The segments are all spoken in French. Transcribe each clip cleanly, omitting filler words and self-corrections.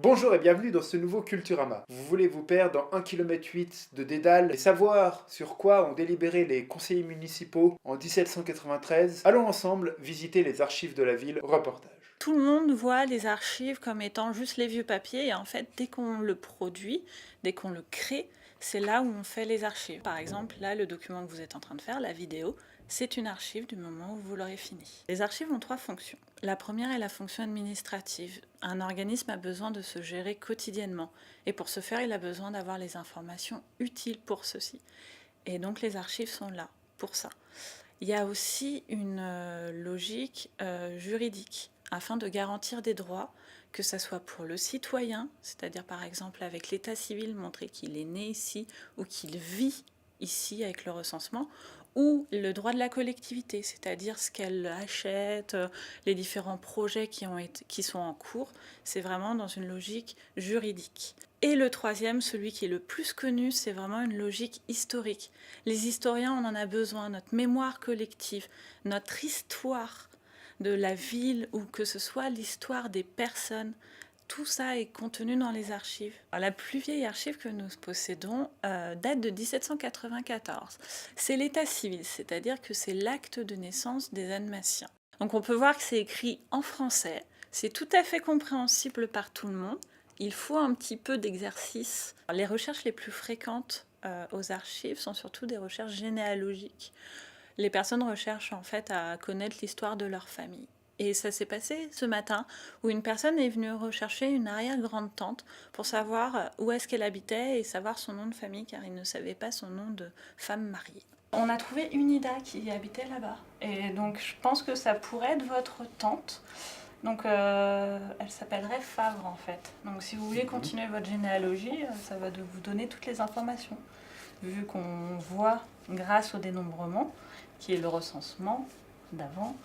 Bonjour et bienvenue dans ce nouveau Culturama. Vous voulez vous perdre dans 1,8 km de dédale et savoir sur quoi ont délibéré les conseillers municipaux en 1793? Allons ensemble visiter les archives de la ville. Reportage. Tout le monde voit les archives comme étant juste les vieux papiers et en fait, dès qu'on le produit, dès qu'on le crée, c'est là où on fait les archives. Par exemple, là, le document que vous êtes en train de faire, la vidéo, c'est une archive du moment où vous l'aurez fini. Les archives ont trois fonctions. La première est la fonction administrative. Un organisme a besoin de se gérer quotidiennement et pour ce faire, il a besoin d'avoir les informations utiles pour ceci. Et donc les archives sont là pour ça. Il y a aussi une logique juridique afin de garantir des droits, que ce soit pour le citoyen, c'est-à-dire par exemple avec l'état civil, montrer qu'il est né ici ou qu'il vit ici avec le recensement, ou le droit de la collectivité, c'est-à-dire ce qu'elle achète, les différents projets qui sont en cours, c'est vraiment dans une logique juridique. Et le troisième, celui qui est le plus connu, c'est vraiment une logique historique. Les historiens, on en a besoin, notre mémoire collective, notre histoire de la ville ou que ce soit l'histoire des personnes. Tout ça est contenu dans les archives. Alors, la plus vieille archive que nous possédons date de 1794. C'est l'état civil, c'est-à-dire que c'est l'acte de naissance des Annemassiens. Donc on peut voir que c'est écrit en français, c'est tout à fait compréhensible par tout le monde. Il faut un petit peu d'exercice. Les recherches les plus fréquentes aux archives sont surtout des recherches généalogiques. Les personnes recherchent en fait à connaître l'histoire de leur famille. Et ça s'est passé ce matin où une personne est venue rechercher une arrière-grande-tante pour savoir où est-ce qu'elle habitait et savoir son nom de famille car il ne savait pas son nom de femme mariée. On a trouvé une Ida qui habitait là-bas. Et donc je pense que ça pourrait être votre tante. Donc elle s'appellerait Favre en fait. Donc si vous voulez continuer votre généalogie, ça va vous donner toutes les informations. Vu qu'on voit grâce au dénombrement, qui est le recensement d'avant.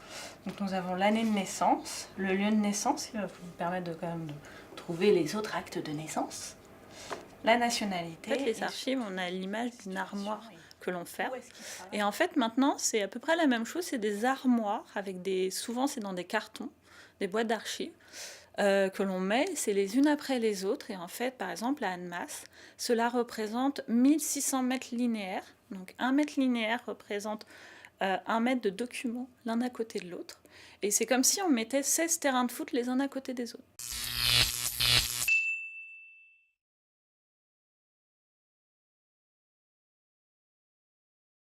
Donc nous avons l'année de naissance, le lieu de naissance, qui va vous permettre de quand même de trouver les autres actes de naissance, la nationalité. En fait, les archives, on a l'image d'une armoire que l'on ferme. Et en fait, maintenant, c'est à peu près la même chose. C'est des armoires avec des. Souvent, c'est dans des cartons, des boîtes d'archives. Que l'on met, c'est les unes après les autres. Et en fait, par exemple, à Annemasse, cela représente 1600 mètres linéaires. Donc, un mètre linéaire représente 1 mètre de documents l'un à côté de l'autre. Et c'est comme si on mettait 16 terrains de foot les uns à côté des autres.